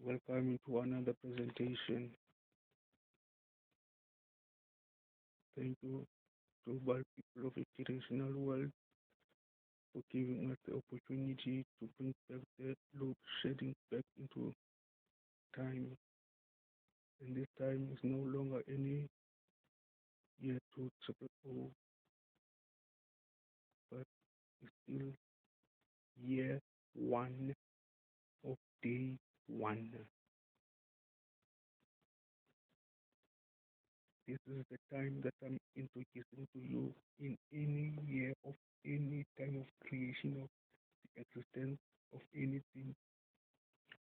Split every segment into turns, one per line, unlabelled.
Welcome to another presentation. Thank you to all people of international world for giving us the opportunity to bring back the load shedding back into time. And this time is no longer any year 2000, but it's still year one of day one. This is the time that I'm introducing to you in any year of any time of creation of the existence of anything.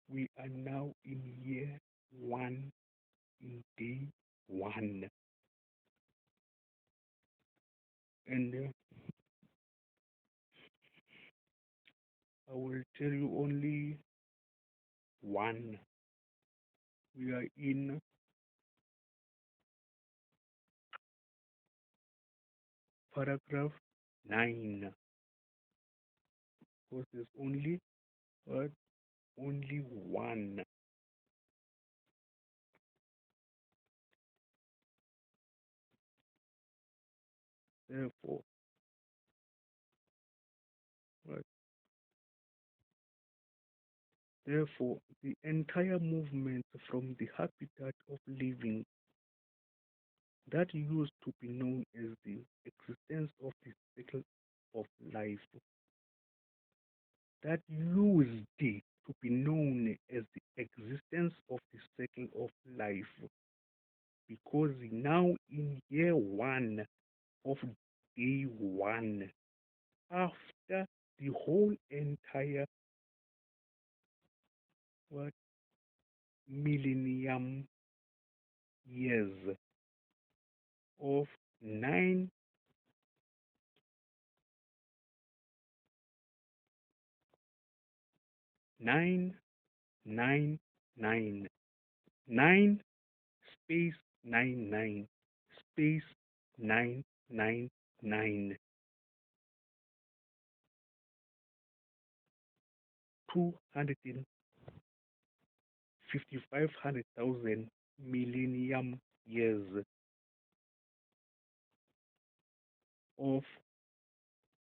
We are now in year one, in day one. And I will tell you only one. We are in paragraph 9. Because there's only only one. Therefore, what? Therefore, the entire movement from the habitat of living that used to be known as the existence of the cycle of life, that used to be known as the existence of the cycle of life, because now in year one of day one, after the whole entire millennium years of 9 9 9 9 9 space 9 space 9 255,000 millennium years of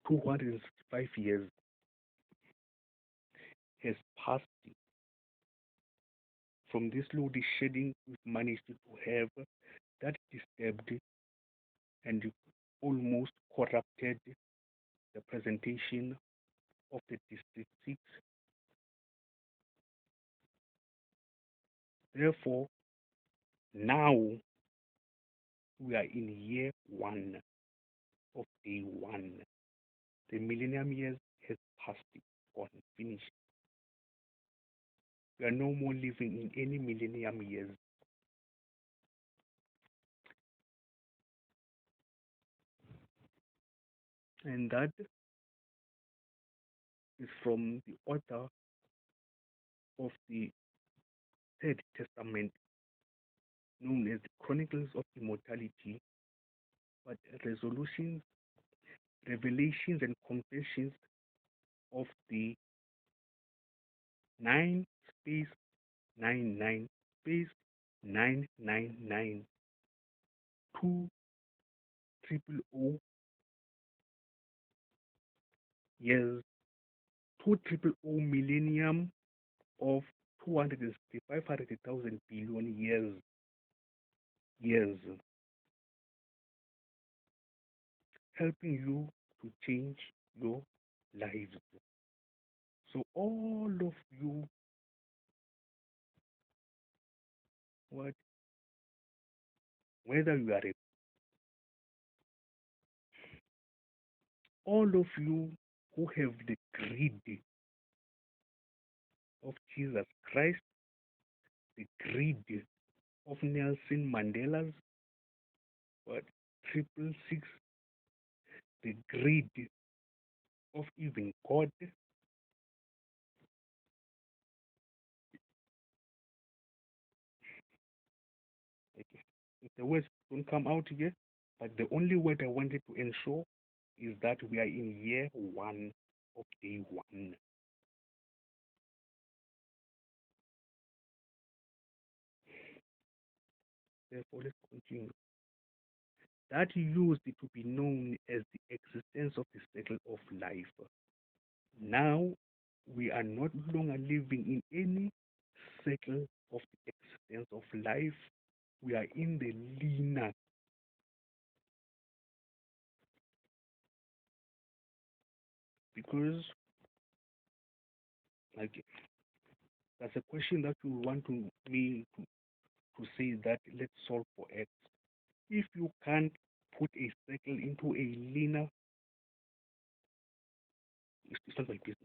265 years has passed. From this load shedding, we've managed to have that disturbed and almost corrupted the presentation of the District 6. Therefore, now we are in year one of day one. The millennium years has passed, gone, finished. We are no more living in any millennium years. And that is from the author of the Third Testament, known as the Chronicles of Immortality, but resolutions, revelations, and confessions of the 9 space 99 space 999 2000 years, 2000 millennium of 265,000 billion years, helping you to change your lives. So all of you, whether you are all of you who have the greed of Jesus Christ, the greed of Nelson Mandela's, 666, the greed of even God, if the words don't come out here, but the only word I wanted to ensure is that we are in year one of day one. Therefore, let's continue. That used to be known as the existence of the cycle of life. Now, we are not longer living in any cycle of the existence of life. We are in the linear, because like that's a question that you want to say that let's solve for x. If you can't put a circle into a linear, it's not my business.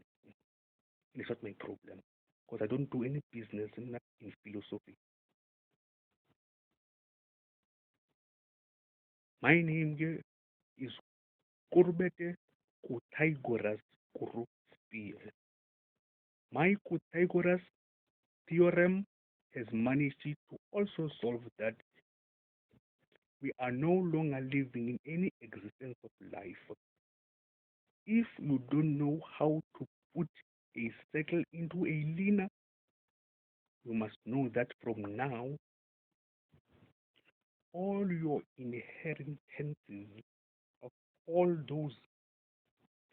It's not my problem, because I don't do any business in philosophy. My name here is Kurbete Pythagoras Kurupir. My Pythagoras theorem has managed to also solve that we are no longer living in any existence of life. If you don't know how to put a circle into a linear, you must know that from now, all your inheritances of all those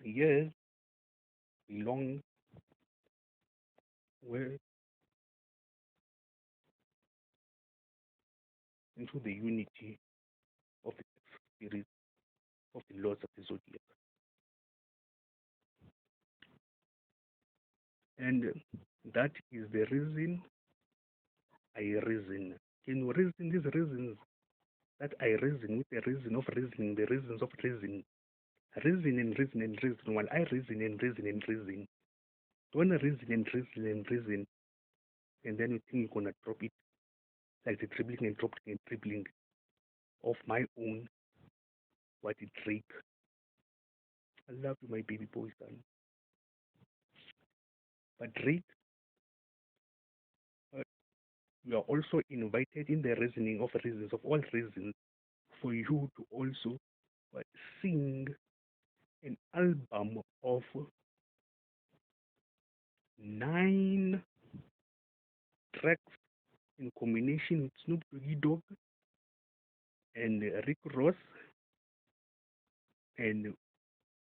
years belong where into the unity of the spirit of the laws of the zodiac. And that is the reason I reason. Can you reason these reasons that I reason with the reason of reasoning, the reasons of reason? Reason and reason and reason while I reason and reason and reason. Don't reason and reason and reason and then you think you're gonna drop it like the dribbling and dropping and dribbling of my own. What a trick. I love you, my baby boy son. But Drake, uh, you are also invited in the reasoning of reasons, of all reasons, for you to also uh, sing an album of 9 tracks in combination with Snoop Doggy Dogg and Rick Ross and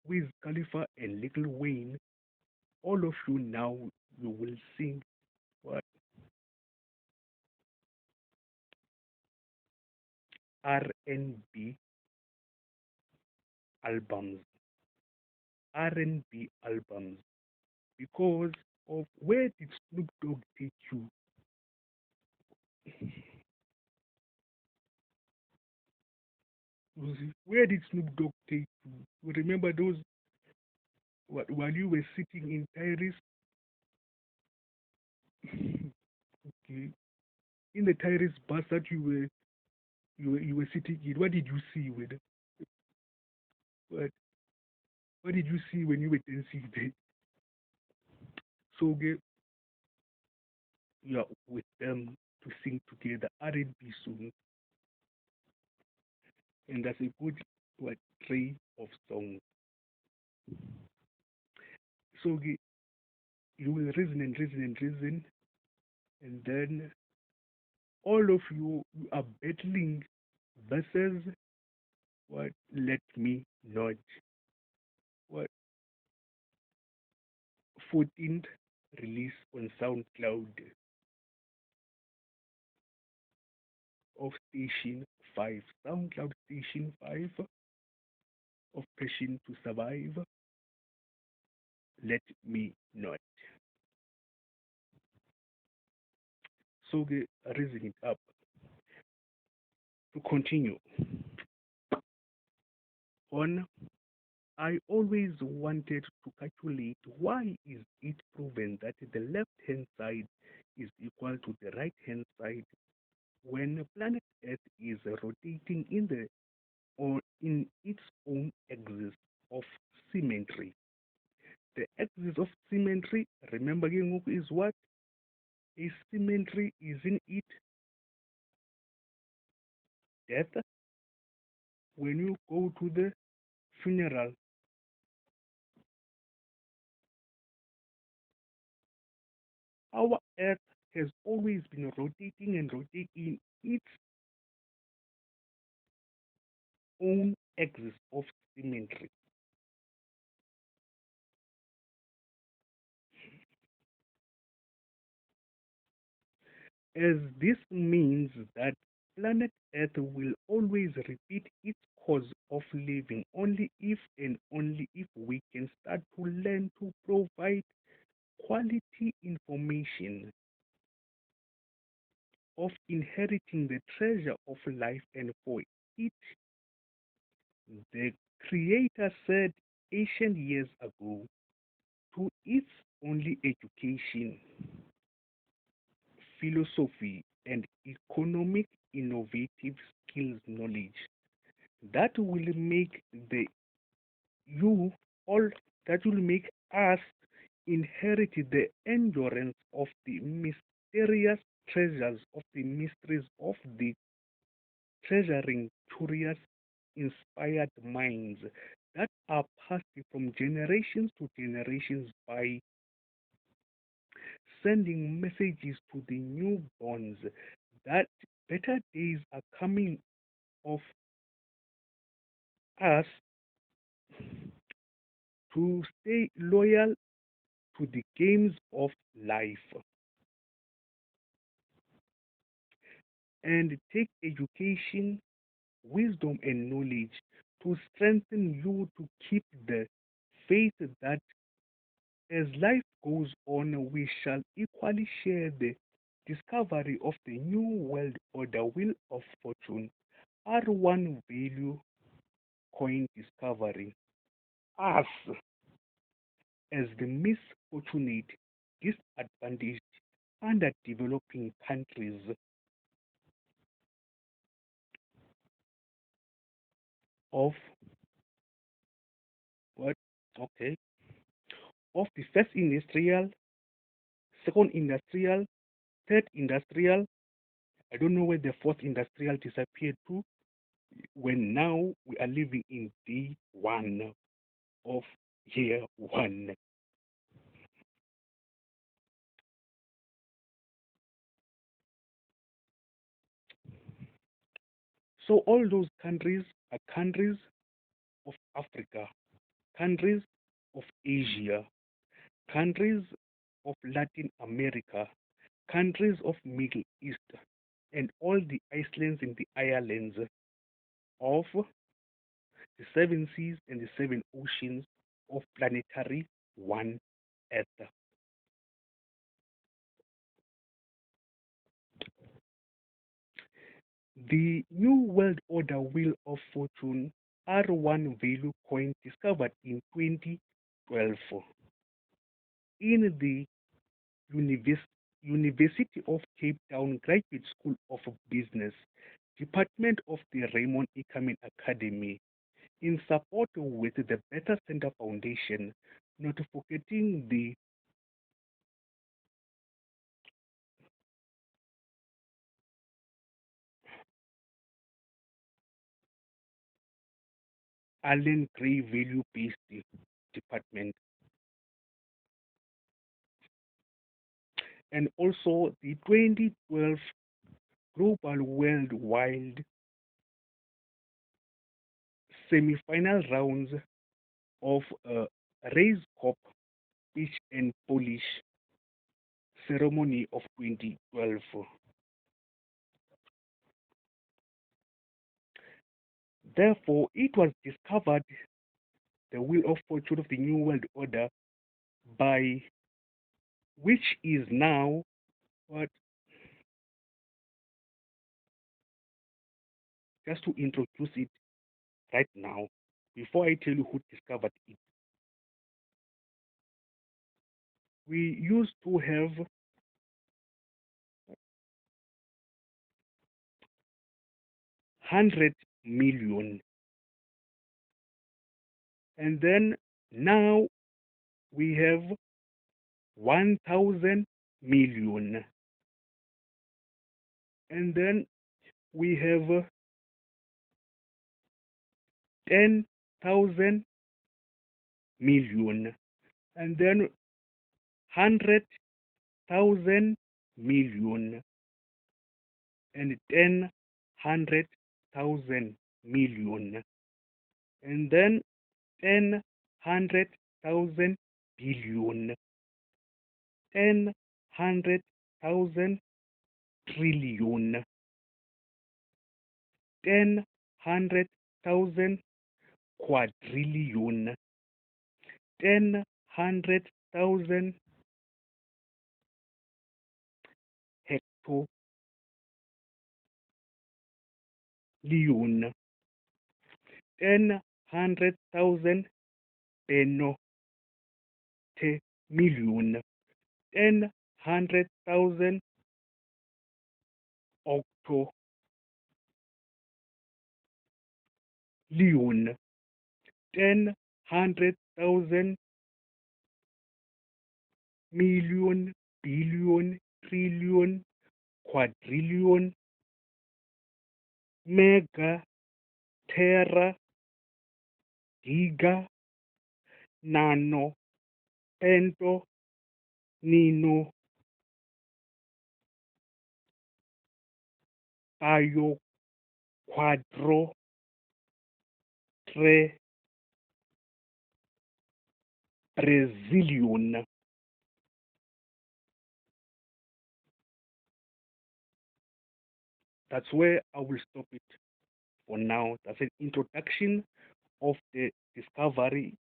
Wiz Khalifa and Little Wayne. All of you now, you will sing what R&B albums, R&B albums, because of where did Snoop Dogg take you? Where did Snoop Dogg take you? You remember those while you were sitting in Tyrese? Okay, in the Tyrese bus that you were sitting in, what did you see with what what did you see when you were dancing there? So okay, you are with them to sing together R&B songs, and that's a good what tray of songs. So okay, you will reason and reason and reason, and then all of you are battling versus what let me not what 14th release on SoundCloud of Station 5. SoundCloud Station 5 of Passion to Survive. Let me not. So raising it up to continue on. I always wanted to calculate why is it proven that the left hand side is equal to the right hand side when planet Earth is rotating in the or in its own axis of symmetry. The axis of symmetry, remember is what? A symmetry is in it death. When you go to the funeral, our Earth has always been rotating and rotating its own axis of symmetry. As this means that planet Earth will always repeat its course of living only if and only if we can start to learn to provide quality information of inheriting the treasure of life, and for it the Creator said ancient years ago, to its only education, philosophy, and economic innovative skills knowledge that will make the you all that will make us inherit the endurance of the mysterious treasures of the mysteries of the treasuring curious inspired minds that are passed from generations to generations by sending messages to the newborns that better days are coming of us to stay loyal to the games of life and take education, wisdom, and knowledge to strengthen you to keep the faith that as life goes on, we shall equally share the discovery of the new world order wheel of fortune, R1 value coin discovery. Us as the misfortunate, disadvantaged, underdeveloping countries of what? Okay, of the first industrial, second industrial, third industrial. I don't know where the fourth industrial disappeared to. When now we are living in day one of year one. So all those countries are countries of Africa, countries of Asia, countries of Latin America, countries of Middle East, and all the islands and the islands of the seven seas and the seven oceans of planetary one Earth. The New World Order Wheel of Fortune R1 value coin discovered in 2012 in the University of Cape Town Graduate School of Business, Department of the Raymond Ikamen Academy, in support with the Better Center Foundation, not forgetting the Allen Gray Value Based Department, and also the 2012 Global Worldwide semi-final rounds of Raise Cup Pitch and Polish ceremony of 2012. Therefore, it was discovered the Wheel of Fortune of the New World Order by which is now what just to introduce it right now before I tell you who discovered it. We used to have 100 million, and then now we have 1,000 million, and then we have 10,000 million, and then 100,000 million, and 100,000 million. and then 10,100,000 billion, 10,100,000 trillion, 10,100,000 quadrillion, 10,100,000 hectollion, 10,100,000 pentamillion, 10,100,000 octollion, 10,100,000 million, billion, trillion, quadrillion, mega, tera, giga, nano, pento, nino, bio, quadro, tre, Brazilian. That's where I will stop it for now. That's an introduction of the discovery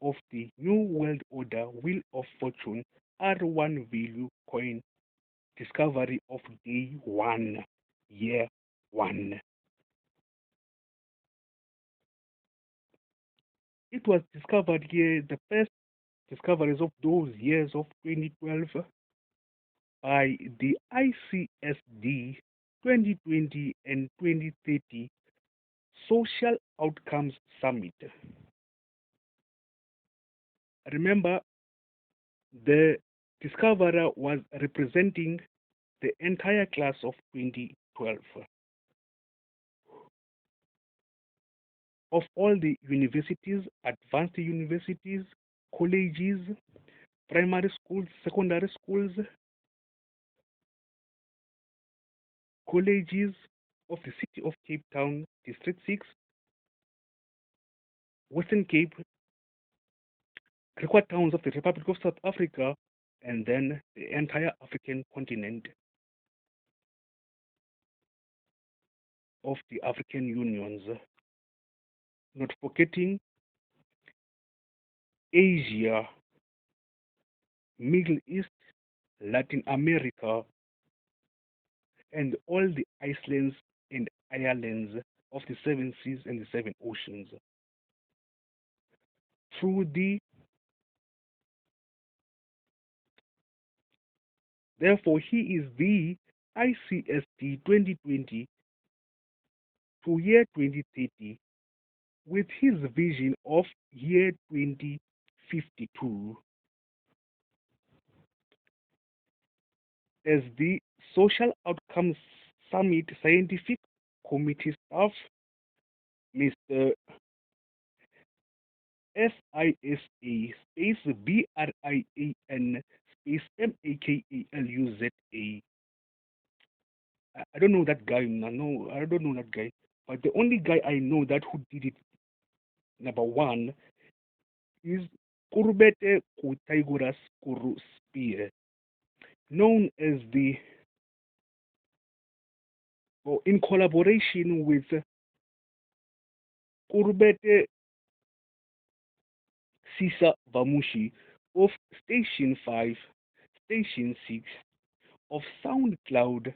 of the New World Order Wheel of Fortune R1 value coin discovery of day 1, year 1. It was discovered here, the first discoveries of those years of 2012 by the ICSD 2020 and 2030 Social Outcomes Summit. Remember, the discoverer was representing the entire class of 2012 of all the universities, advanced universities, colleges, primary schools, secondary schools, colleges of the city of Cape Town, District 6, Western Cape, Griqua towns of the Republic of South Africa, and then the entire African continent of the African unions. Not forgetting Asia, Middle East, Latin America, and all the islands and islands of the 7 seas and the 7 oceans. Therefore, he is the ICSD 2020 to year 2030 with his vision of year 2052 as the Social Outcomes Summit Scientific Committee staff. Mr. SISA space BRIAN space MAKALUZA. I don't know that guy. No, I don't know that guy. But the only guy I know that who did it, number one, is Kurbete Kutaiguras Kuru Spear, known as the, or in collaboration with Kurbete Sisa Vamoshe of Station 5, Station 6 of SoundCloud,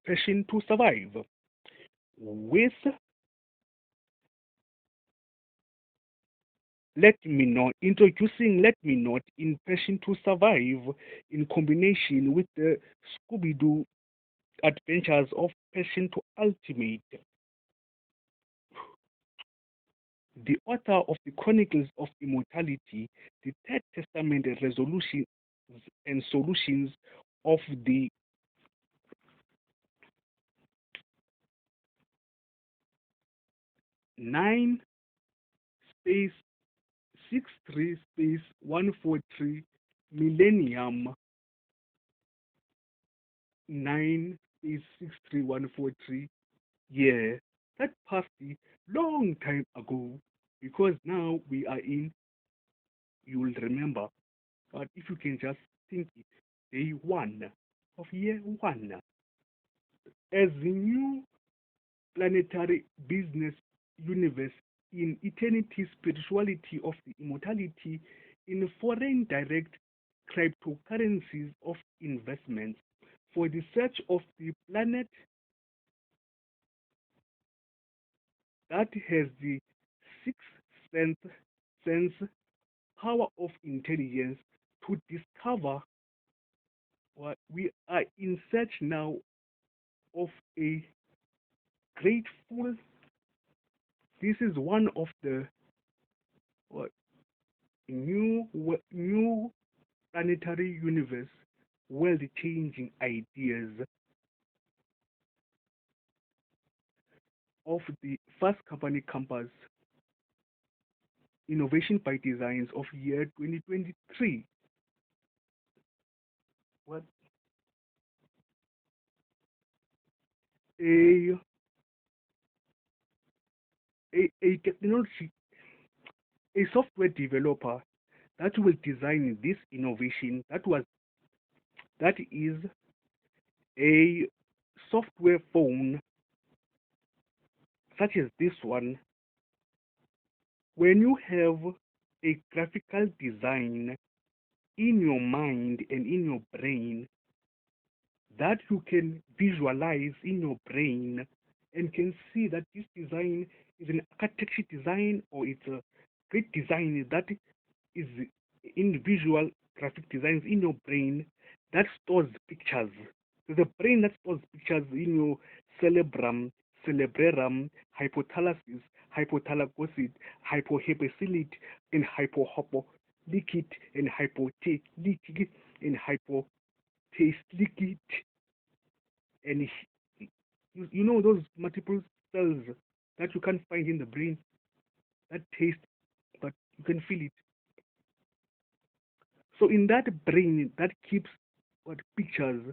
Passion to Survive, with introducing Let Me Not in Passion to Survive in combination with the Scooby-Doo Adventures of Passion to Ultimate. The author of the Chronicles of Immortality, the Third Testament resolutions and solutions of the nine space 63 space 143 millennium 9 63143. Yeah, that passed a long time ago because now we are in, you will remember, but if you can just think it, day one of year one, as the new planetary business universe in eternity, spirituality of the immortality in foreign direct cryptocurrencies of investments for the search of the planet that has the sixth sense power of intelligence to discover what we are in search now of a grateful. This is one of the what, new planetary universe world changing ideas of the first company campus innovation by designs of year 2023. What a a technology, a software developer that will design this innovation that is a software phone such as this one. When you have a graphical design in your mind and in your brain that you can visualize in your brain and can see that this design is an architecture design or it's a great design that is in visual graphic designs in your brain that stores pictures. So the brain that stores pictures in your cerebrum, cerebellum, hypothalamus, hypothalamus, hypohypocylate, and hypohopolicate, and hypothalitic, and hypothalatic, and you know those multiple cells that you can't find in the brain that taste, but you can feel it. So in that brain that keeps what pictures,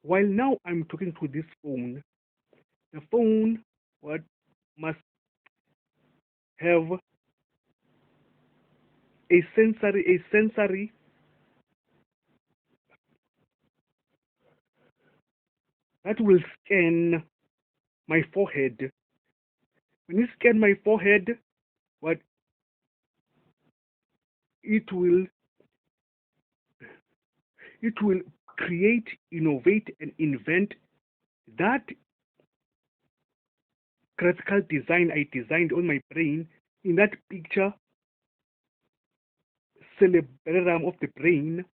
while now I'm talking to this phone, the phone what must have a sensory that will scan my forehead. When you scan my forehead, what it will it will create, innovate, and invent that graphical design I designed on my brain in that picture cerebellum of the brain,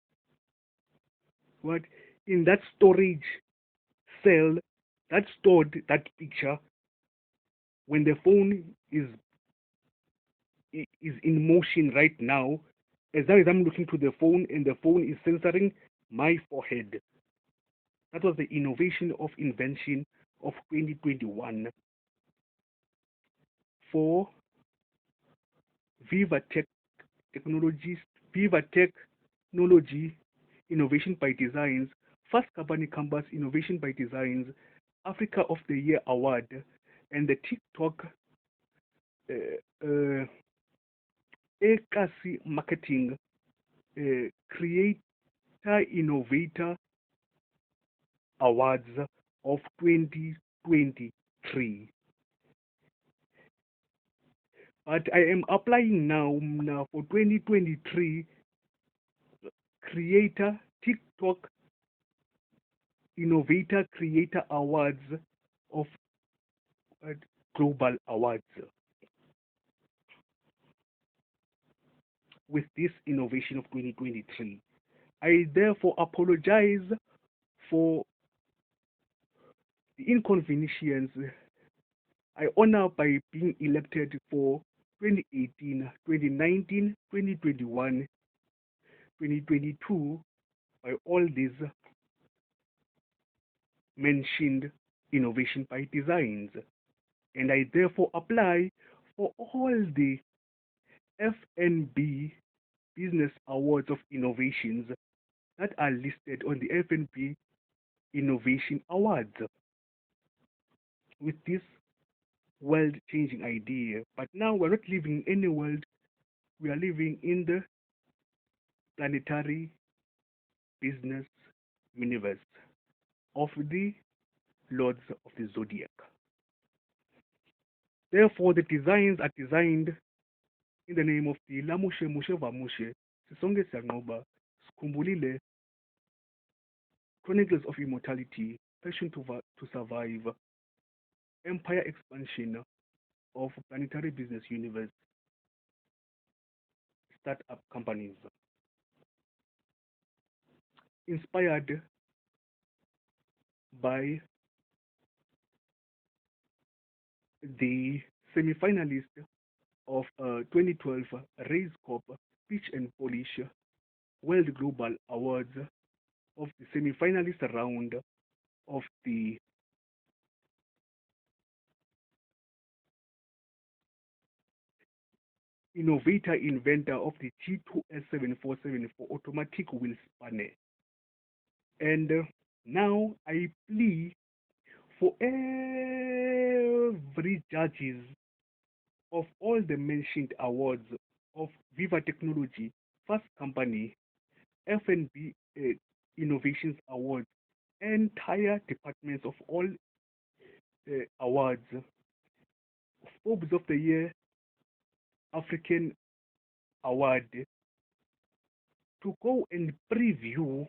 what in that storage cell that stored that picture when the phone is in motion right now. As long as I'm looking to the phone and the phone is censoring my forehead. That was the innovation of invention of 2021 for Viva Tech Technologies, Viva Technology Innovation by Designs, First Company Campus Innovation by Designs, Africa of the Year Award, and the TikTok Ekasi Marketing Creator Innovator Awards of 2023. But I am applying now for 2023 Creator TikTok Innovator Creator Awards of Global Awards. With this innovation of 2023, I therefore apologize for the inconvenience I honor by being elected for 2018, 2019, 2021, 2022 by all these mentioned innovation by designs. And I therefore apply for all the FNB Business Awards of Innovations that are listed on the FNB Innovation Awards with this world-changing idea. But now we're not living in any world, we are living in the planetary business universe of the Lords of the Zodiac. Therefore, the designs are designed in the name of the Lamoshe, Moshe, Vamoshe, Sisonke, Siyanqoba, Skhumbulile, Chronicles of Immortality, Passion to Survive, Empire Expansion of Planetary Business Universe, startup companies. Inspired by the semi-finalist of 2012 Raise Corp Pitch and Polish World Global Awards of the semi-finalist round of the innovator inventor of the G2S7474 automatic wheel spanner. And now I plea for every judges of all the mentioned awards of Viva Technology, Fast Company, F&B Innovations Awards, entire departments of all awards, Forbes of the Year, African Award, to go and preview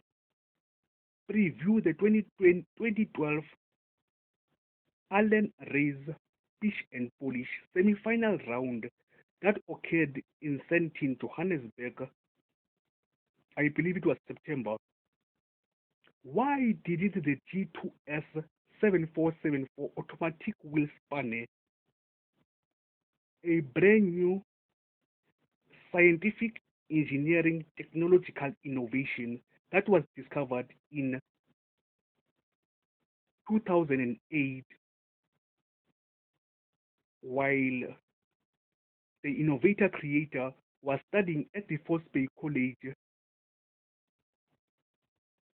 the 2012 Allen Race Pitch and Polish semi-final round that occurred in Sentin, Johannesburg. I believe it was September. Why did it the G2S 7474 automatic wheel spanner, a brand new scientific engineering technological innovation that was discovered in 2008 while the innovator creator was studying at the Force Bay College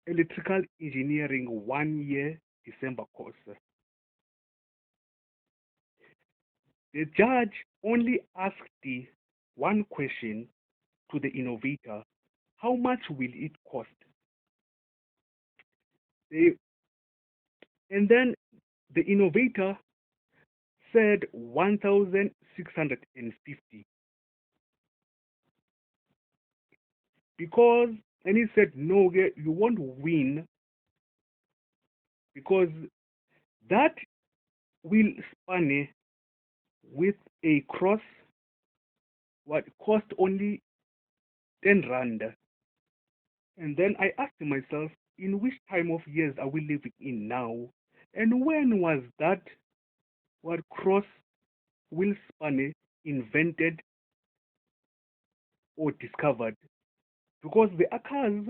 electrical engineering 1 year December course. The judge only asked the one question to the innovator: how much will it cost? And then the innovator said 1,650 because, and he said, no, you won't win because that will span with a cross what cost only 10 rand. And then I asked myself, in which time of years are we living in now? And when was that what cross wheel spanner invented or discovered? Because the cars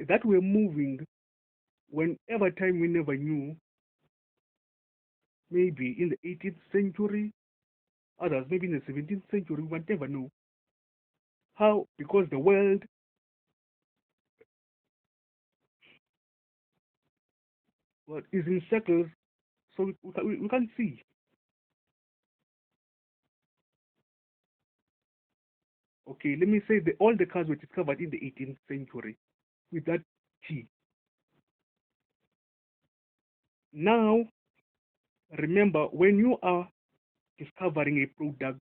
that were moving whenever time we never knew, maybe in the 18th century, others maybe in the 17th century, we never know. How? Because the world is in circles, so we can't see. Okay, let me say all the cars were discovered in the 18th century with that T. Now, remember, when you are discovering a product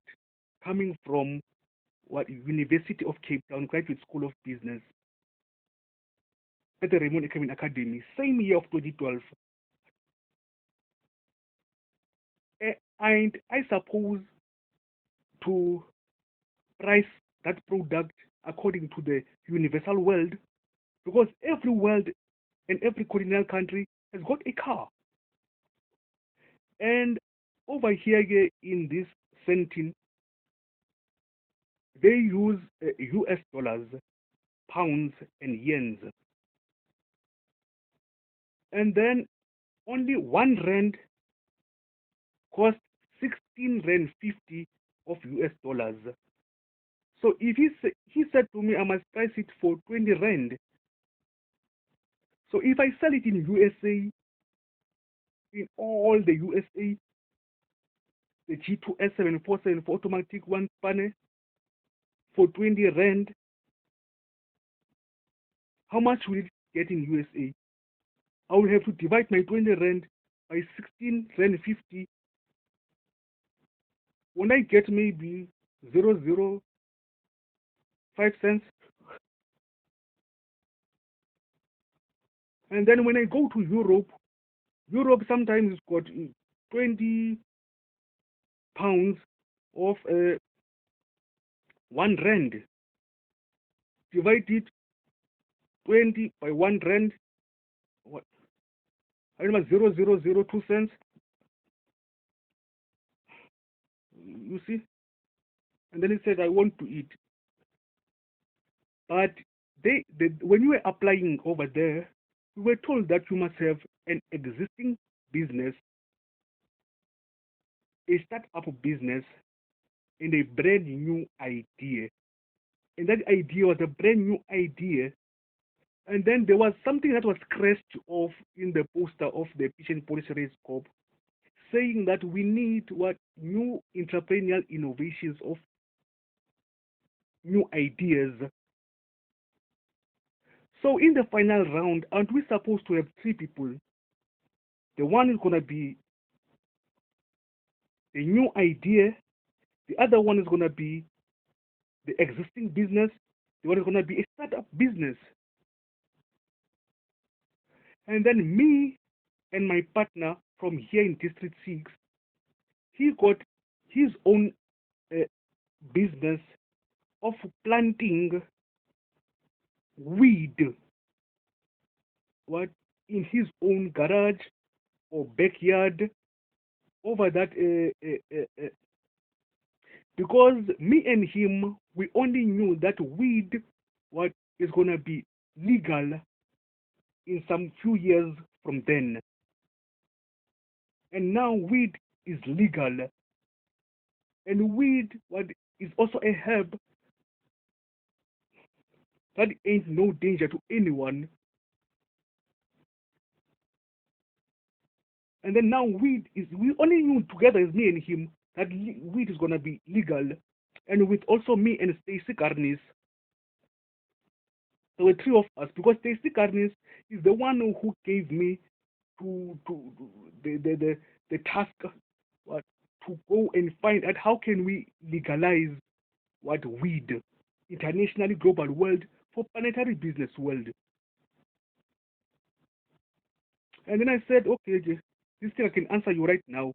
coming from University of Cape Town Graduate School of Business at the Raymond Economic Academy, same year of 2012, and I suppose to price that product according to the universal world, because every world and every colonial country has got a car. And over here in this Sentin, they use US dollars, pounds, and yens. And then only 1 rand costs 16 rand 50 of US dollars. So if he said to me, I must price it for 20 rand. So if I sell it in USA, in all the USA, the G2S747 for automatic one panel for 20 rand, how much will it get in USA? I will have to divide my 20 rand by 16 rand 50. When I get maybe 0.005 cents, and then when I go to Europe sometimes it's got 20 pounds of 1 rand. Divide it 20 by 1 rand. What? I remember 0.0002 cents. You see? And then it says, I want to eat. But when you were applying over there, we were told that you must have an existing business, a startup business, and a brand new idea. And that idea was a brand new idea. And then there was something that was scratched off in the poster of the Patient Policy Race Corp, saying that we need what new entrepreneurial innovations of new ideas. So in the final round, aren't we supposed to have 3 people? The one is going to be a new idea, the other one is going to be the existing business, the one is going to be a startup business. And then me and my partner from here in District 6, he got his own business of planting weed in his own garage or backyard over that because me and him, we only knew that weed is going to be legal in some few years from then. And now weed is legal. And weed is also a herb that ain't no danger to anyone. And then now we only knew together as me and him that weed is going to be legal. And with also me and Stacy Carnes, there were 3 of us, because Stacy Carnes is the one who gave me to the task to go and find out how can we legalize weed internationally, global world, for planetary business world. And then I said, okay, this thing I can answer you right now.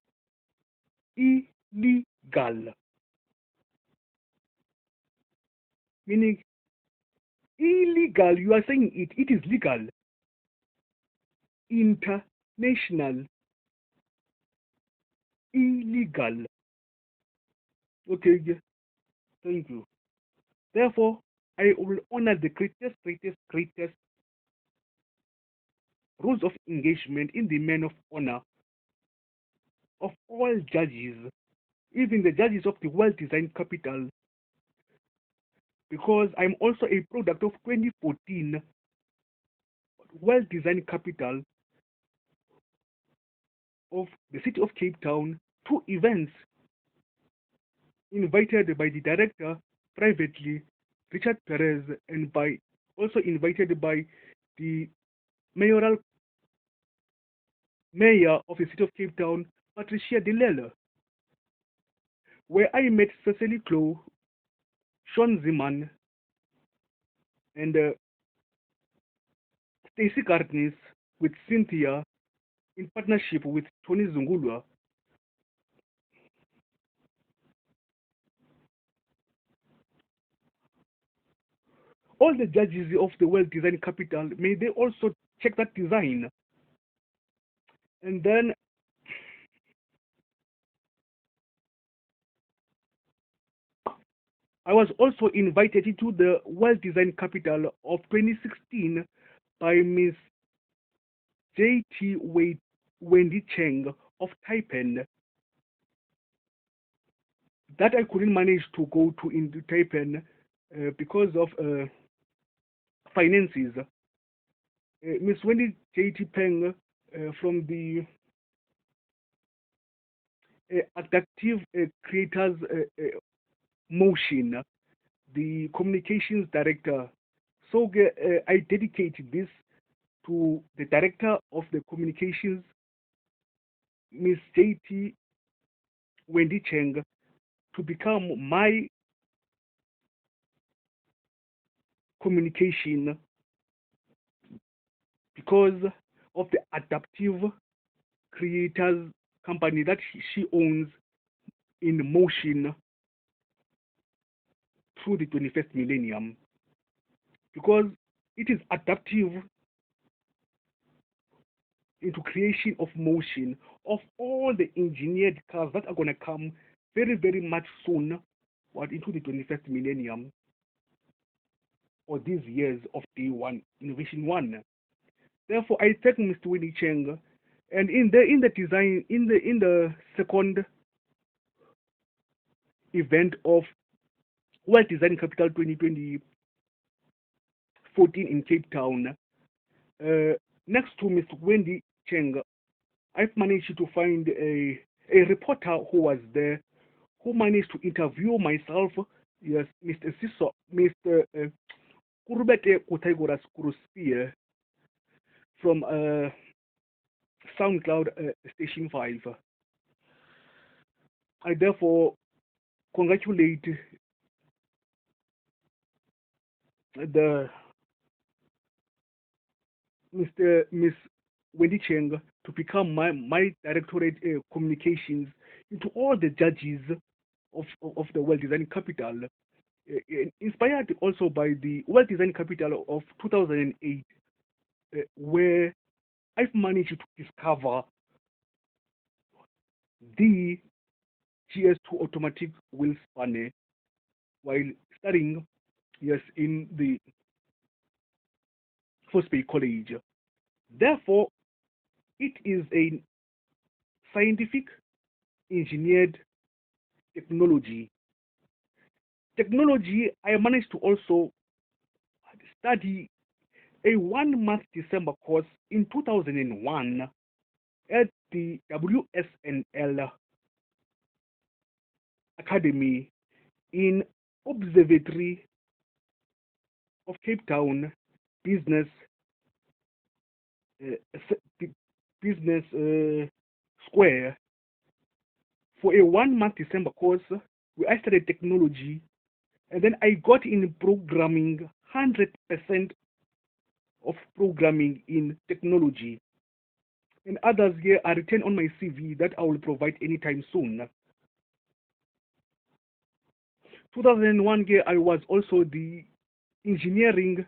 Illegal. Meaning, illegal, you are saying it is legal. International. Illegal. Okay, thank you. Therefore, I will honor the greatest rules of engagement in the men of honor of all judges, even the judges of the World Design Capital, because I'm also a product of 2014 World Design Capital of the city of Cape Town, 2 events invited by the director privately, Richard Perez, and also invited by the mayor of the city of Cape Town, Patricia de Lelle, where I met Cecily Clow, Sean Ziman, and Stacy Cartnis with Cynthia in partnership with Tony Zungulwa. All the judges of the World Design Capital, may they also check that design. And then I was also invited to the World Design Capital of 2016 by Miss J.T. Wendy Cheng of Taipan. That I couldn't manage to go to into Taipan because of finances. Miss Wendy J.T. Peng from the Adaptive Creators Motion, the communications director. So I dedicate this to the director of the communications, Miss J.T. Wendy Cheng, to become my communication because of the adaptive creators company that she owns in motion through the 21st millennium, because it is adaptive into creation of motion of all the engineered cars that are going to come very, very much soon, what, into the 21st millennium, or these years of day one, innovation one. Therefore, I thank Mr. Winnie Cheng, and in the design, in the second event of World Design Capital 2014 in Cape Town, next to Mr. Wendy Cheng, I've managed to find a reporter who was there, who managed to interview myself, yes, Mr. Mr. Kurubete Kotaigoras Kuruspie from SoundCloud Station 5. I therefore congratulate the Miss Wendy Cheng to become my directorate communications into all the judges of the World Design Capital, inspired also by the World Design Capital of 2008, where I've managed to discover the GS2 automatic wheel spanner while studying, yes, in the First Bay College. Therefore, it is a scientific, engineered technology. Technology, I managed to also study a 1 month December course in 2001 at the WSNL Academy in Observatory of Cape Town Business Business Square for a 1 month December course where I studied technology, and then I got in programming, 100% of programming in technology. And others here are written on my CV that I will provide anytime soon. 2001 here I was also the engineering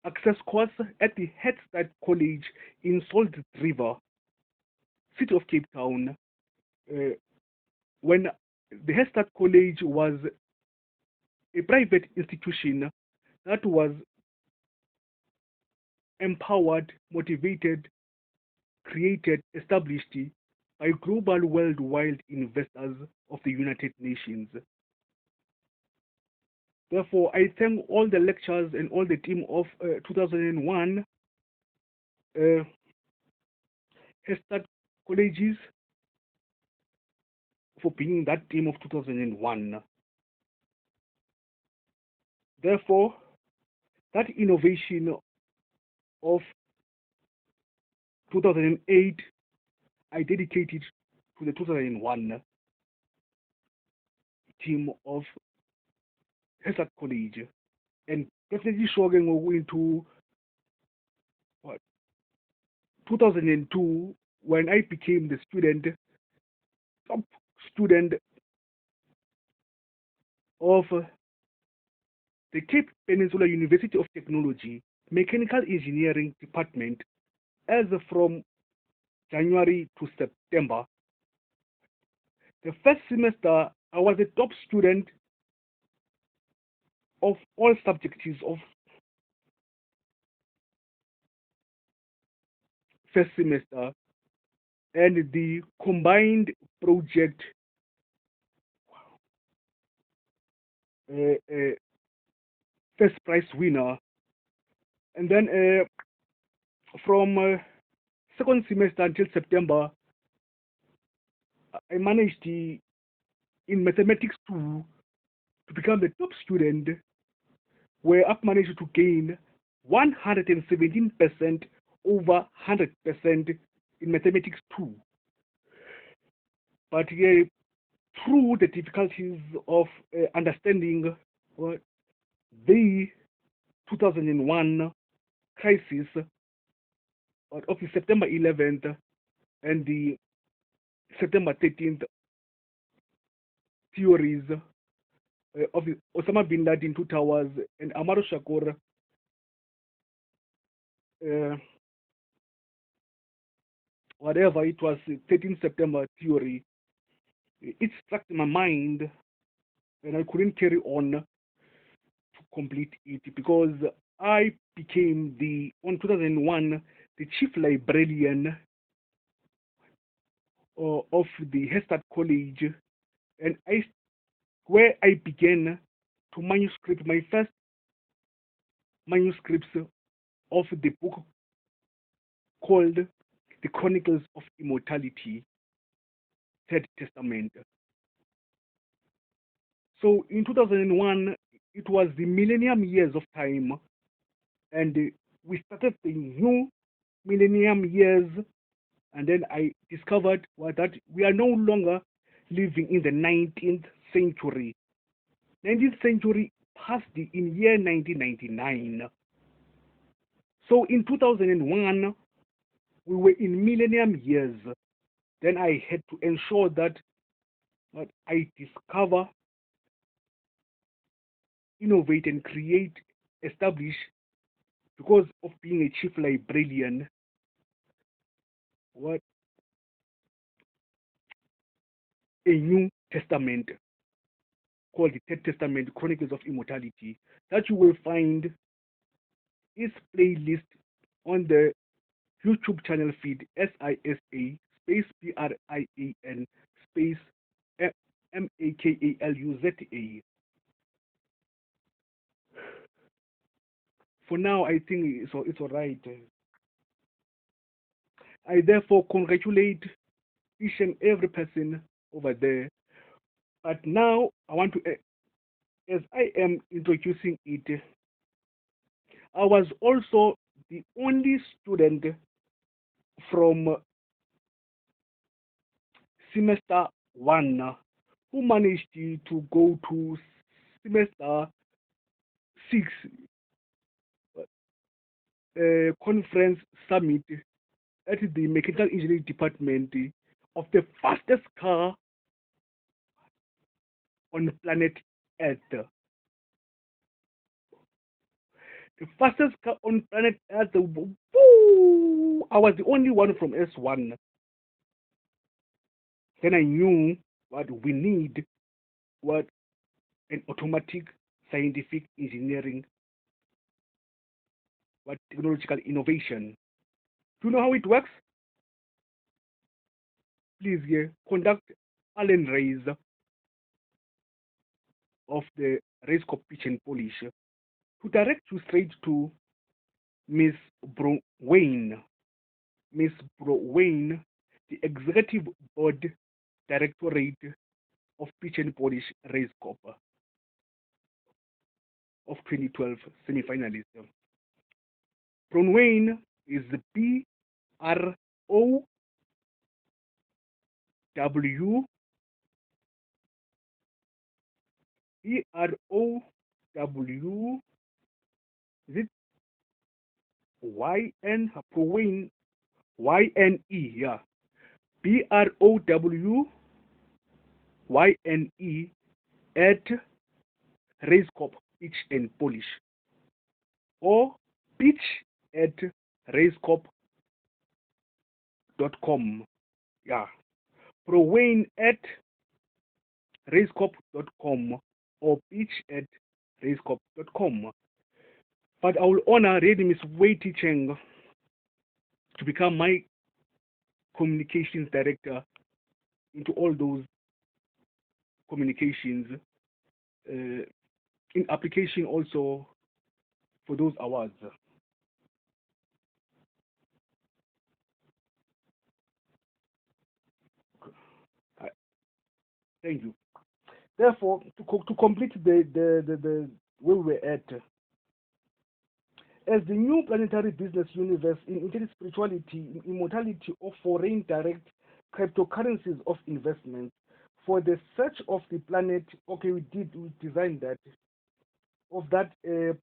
access course at the Head Start College in Salt River, city of Cape Town, when the Head Start College was a private institution that was empowered, motivated, created, established by global worldwide investors of the United Nations. Therefore, I thank all the lecturers and all the team of 2001 Head Start colleges for being that team of 2001. Therefore, that innovation of 2008, I dedicated to the 2001 team of Head Start College. And definitely showing into what, 2002, when I became the top student of the Cape Peninsula University of Technology Mechanical Engineering Department as from January to September. The first semester, I was a top student of all subjects of first semester, and the combined project first prize winner And then from second semester until September, I managed in mathematics to become the top student, where I've managed to gain 117% over 100% in mathematics 2. But through the difficulties of understanding the 2001 crisis of the September 11th and the September 13th theories of Osama bin Laden two towers and Amaro Shakur whatever it was, 13th September theory, it struck my mind and I couldn't carry on to complete it because I became on 2001, the chief librarian of the Hestad College, and where I began to manuscript my first manuscripts of the book called The Chronicles of Immortality, Third Testament. So in 2001, it was the millennium years of time, and we started the new millennium years, and then I discovered that we are no longer living in the 19th century. 19th century passed in year 1999. So in 2001, we were in millennium years. Then I had to ensure that I discover, innovate, and create, establish, because of being a chief librarian, a New Testament called the Third Testament, Chronicles of Immortality, that you will find its playlist on the YouTube channel feed SISA space BRIAN space MAKALUZA. For now, I think it's all right. I therefore congratulate each and every person over there. But now I want to, as I am introducing it, I was also the only student from semester 1 who managed to go to semester 6 conference summit at the mechanical engineering department of the fastest car on planet Earth. The fastest car on planet Earth. Woo! I was the only one from S1. Then I knew what we need, what an automatic scientific engineering, what technological innovation. Do you know how it works? Please conduct Allen Rays of the Race Corp Pitch and Polish to direct you straight to Miss Browain. Miss Browain, the Executive Board Directorate of Pitch and Polish Race Corp of 2012 semi-finalist. Browain is BROW BROW, is it YN, Browain, YNE, yeah. BROWYNE at Race Corp Pitch and Polish, or pitch at racecorp.com. Yeah. Browain at racecorp.com or pitch at racecorp.com. But I will honor Lady Miss Wei Cheng to become my communications director into all those communications in application also for those awards.
Thank you. Therefore, to complete the where we were at, as the new planetary business universe in intellectuality, in immortality of foreign direct cryptocurrencies of investment for the search of the planet. Okay, we designed that of that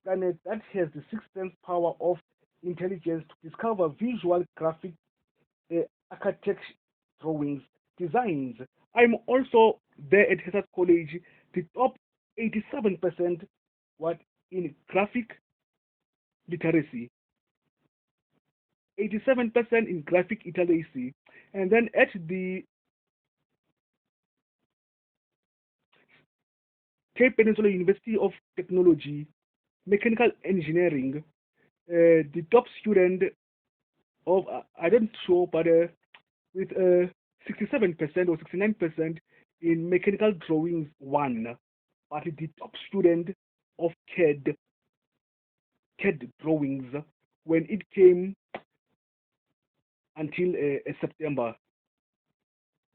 planet that has the sixth sense power of intelligence to discover visual, graphic, architecture drawings, designs. I'm also there at Hesat College, the top 87% what in graphic literacy, 87% in graphic literacy, and then at the Cape Peninsula University of Technology, Mechanical Engineering, the top student of I don't show, but with 67% or 69% in mechanical drawings one, but the top student of CAD drawings when it came until September,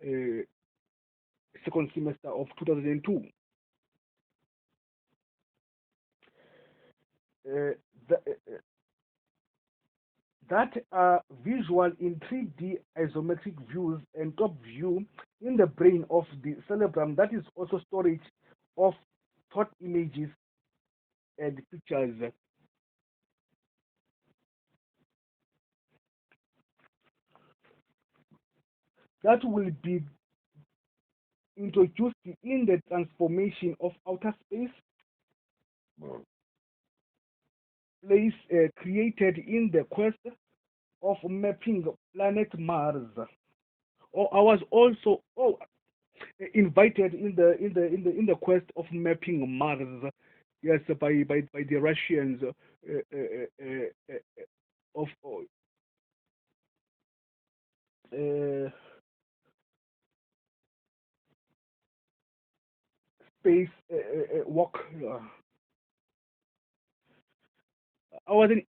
second semester of 2002. The, that are visual in 3D isometric views and top view in the brain of the cerebrum. That is also storage of thought images and pictures. That will be introduced in the transformation of outer space place created in the quest of mapping planet Mars. Or I was also invited in the quest of mapping Mars. Yes, by the Russians of space walk. I was an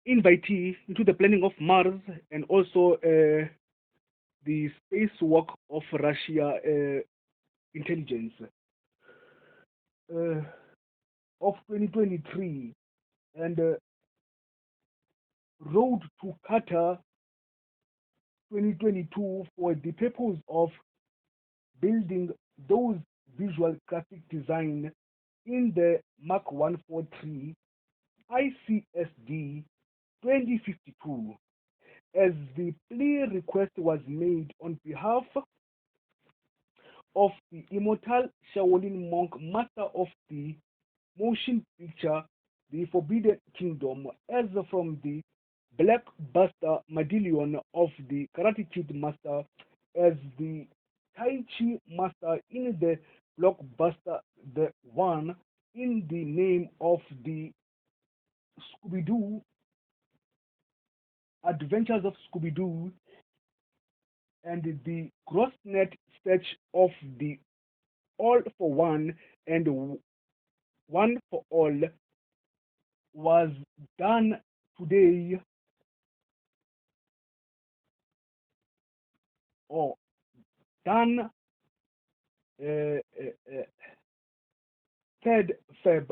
invitee into the planning of Mars and also the spacewalk of Russia intelligence of 2023 and road to Qatar 2022 for the purpose of building those visual graphic design in the Mark 143 ICSD 2052 as the plea request was made on behalf of the immortal Shaolin monk, master of the motion picture The Forbidden Kingdom, as from the blockbuster medallion of the Karate Kid master, as the Tai Chi master in the blockbuster The One, in the name of the Scooby-Doo Adventures of Scooby-Doo, and the gross-net sketch of the All for One and One for All was done today or done 3rd Feb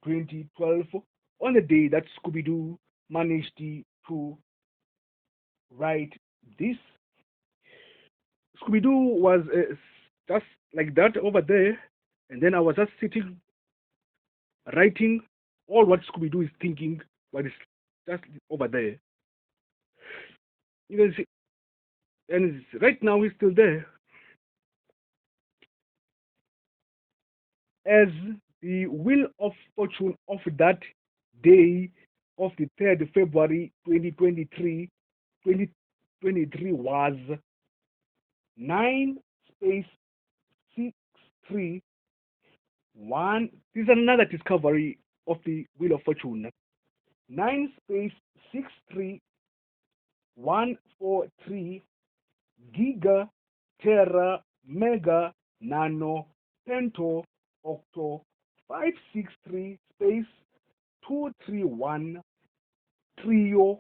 2012 on the day that Scooby-Doo managed to write this. Scooby-Doo was just like that over there, and then I was just sitting writing all what Scooby-Doo is thinking, what is just over there. You can see, and right now he's still there. As the wheel of fortune of that day of the 3rd February 2023 was 9 space 6 3 1. This is another discovery of the wheel of fortune. 9 space 6 3 1 4 3 giga terra mega nano pento octo 563 space 231 trillion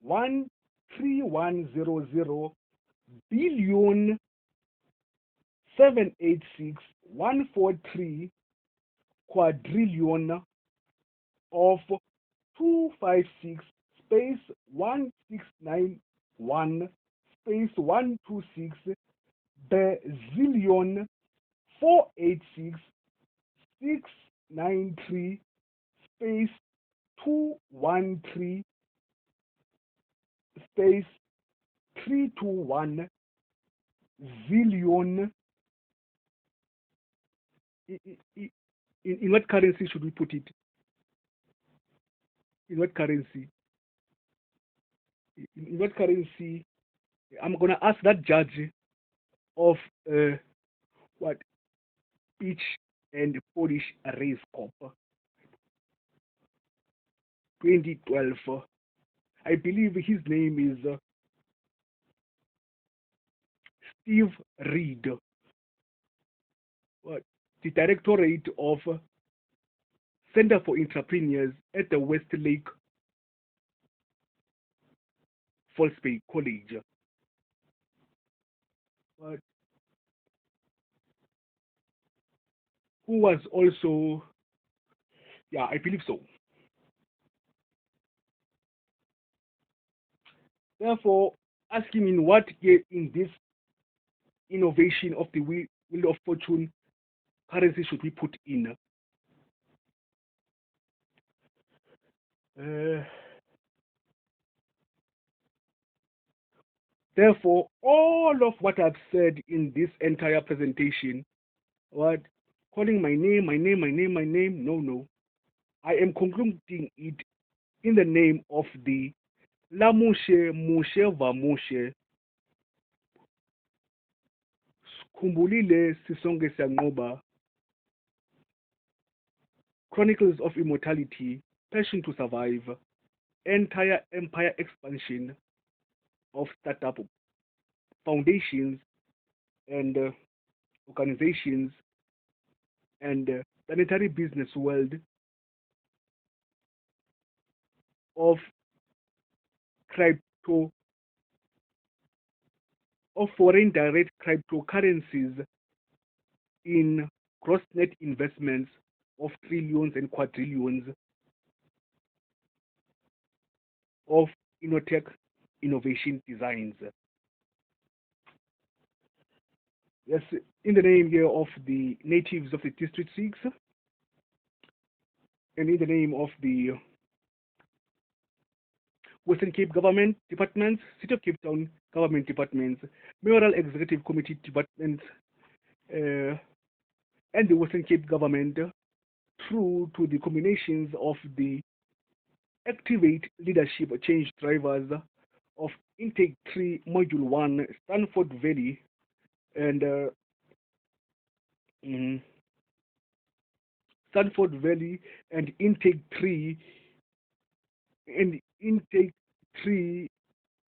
13100 billion 786,143 quadrillion of 256 space 1691 space 126 bazillion 486 693 space 213 space 321 zillion. In what currency should we put it? In what currency? In what currency? I'm gonna ask that judge of what Pitch and Polish Race Cup 2012. I believe his name is Steve Reed. What? The Directorate of Center for Entrepreneurs at the Westlake Falls Bay College. But who was also, yeah, I believe so. Therefore, asking in what year in this innovation of the Wheel of Fortune currency should we put in? Therefore, all of what I've said in this entire presentation, what calling my name, no. I am concluding it in the name of the Lamoshe, Moshe, Vamoshe, Skhumbulile, Sisonke, Siyanqoba, Chronicles of Immortality, Passion to Survive, Entire Empire Expansion of Startup Foundations and Organizations and Planetary Business World of Crypto of Foreign Direct Cryptocurrencies in gross net investments of trillions and quadrillions of Innotech innovation designs. Yes, in the name here of the natives of the District 6 and in the name of the Western Cape Government Departments, City of Cape Town Government Departments, Mayoral Executive Committee Departments, and the Western Cape Government, through to the combinations of the Activate Leadership Change Drivers of Intake 3 Module 1 Stanford Valley and Stanford Valley and Intake 3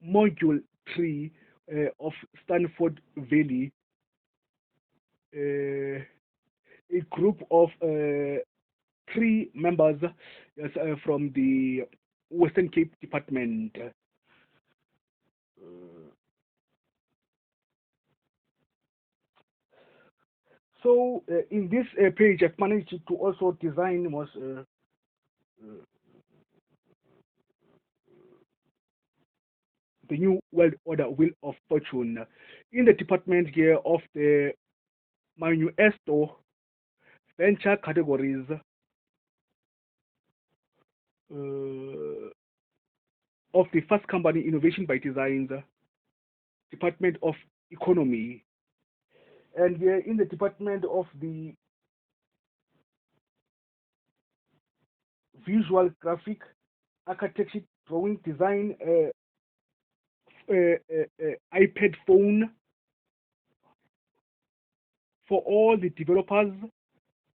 Module 3 of Stanford Valley, a group of 3 members from the Western Cape Department. So in this page, I've managed to also design the new world order Wheel of Fortune in the department here of the Manifesto venture categories. Of the First Company Innovation by Design, Department of Economy, and we are in the Department of the Visual Graphic Architecture Drawing Design, iPad phone for all the developers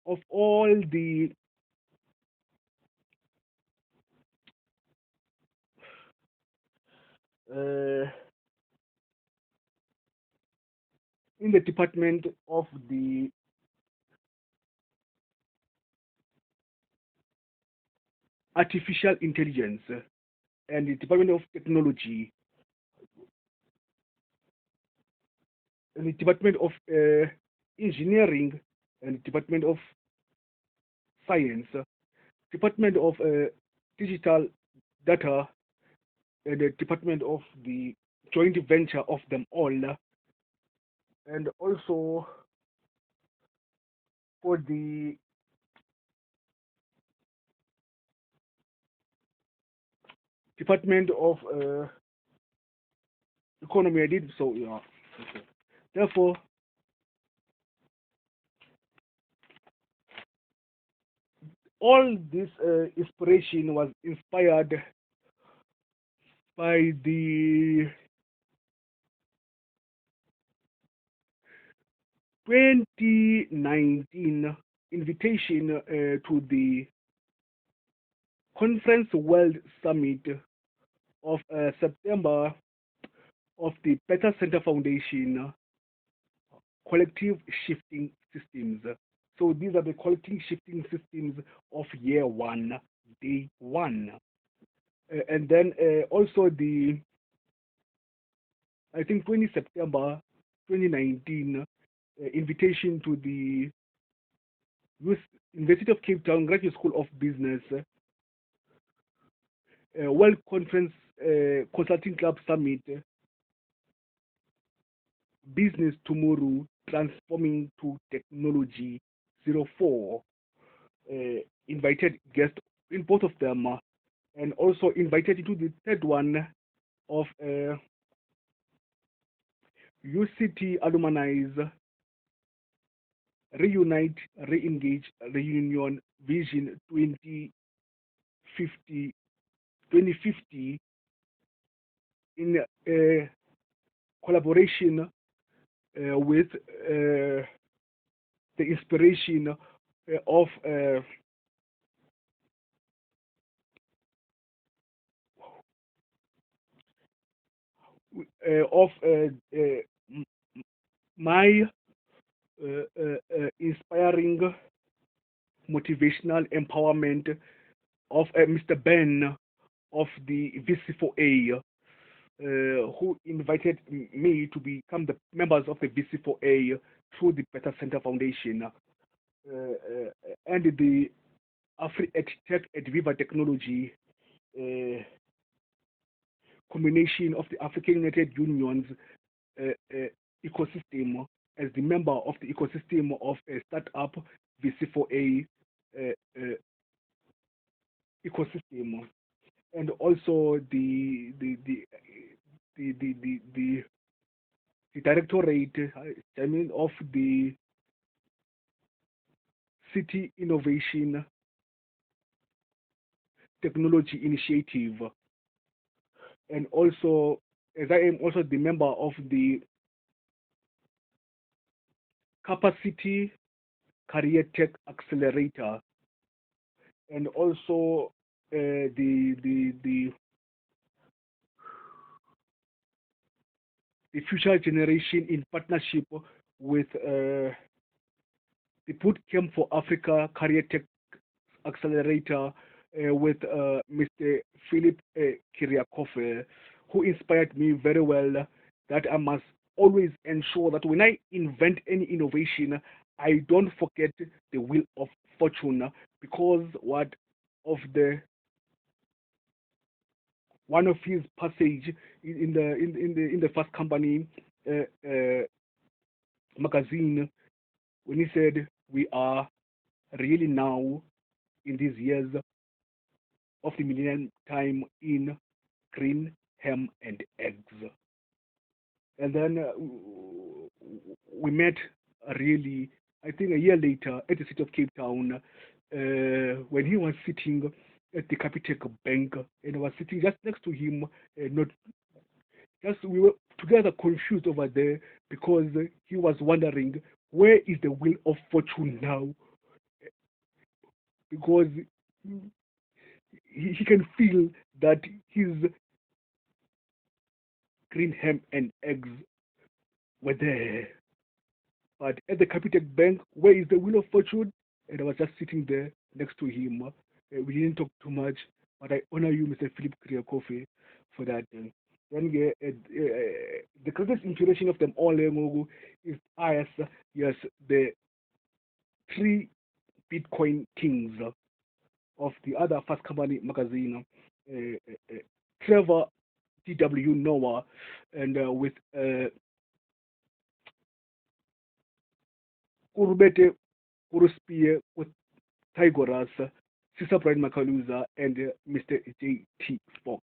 of all the in the Department of the Artificial Intelligence and the Department of Technology and the Department of Engineering and Department of Science, Department of Digital Data, and the Department of the joint venture of them all, and also for the Department of Economy. I did so, yeah. Okay. Therefore, all this inspiration was inspired by the 2019 invitation to the Conference World Summit of September of the Better Center Foundation Collective Shifting Systems. So these are the collective shifting systems of year one, day one. And then also the, I think 20 September 2019 invitation to the University of Cape Town Graduate School of Business World Conference Consulting Club Summit, Business Tomorrow, Transforming to Technology 04. Invited guests in both of them, and also invited into the third one of UCT alumni Reunite, Reengage, Reunion Vision 2050 in collaboration with the inspiration of my inspiring motivational empowerment of Mr. Ben of the VC4A, who invited me to become the members of the VC4A through the Better Center Foundation and the Afri-Tech at Viva Technology combination of the African United Union's ecosystem as the member of the ecosystem of a startup VC4A ecosystem, and also the directorate, I mean, of the City Innovation Technology Initiative, and also as I am also the member of the Capacity Career Tech Accelerator, and also the Future Generation in partnership with the Bootcamp for Africa Career Tech Accelerator with Mr. Philip Kiriakofe, who inspired me very well that I must always ensure that when I invent any innovation, I don't forget the wheel of fortune, because what of the one of his passage in the Fast Company magazine, when he said, we are really now in these years of the millennium time in green ham and eggs. And then we met really, I think a year later at the city of Cape Town, when he was sitting at the Capitec Bank, and I was sitting just next to him, not just we were together confused over there, because he was wondering where is the wheel of fortune now, because he can feel that his green ham and eggs were there. But at the Capitec Bank, where is the wheel of fortune? And I was just sitting there next to him. We didn't talk too much, but I honor you, Mr. Philip Kriakofe, for that. then the greatest inspiration of them all is yes, the three Bitcoin kings of the other Fast Company magazine, Trevor T.W. Noah, and with Kurbete Kuruspie with Tigoras, Sister Brian Makaluza, and Mr. J.T. Fox.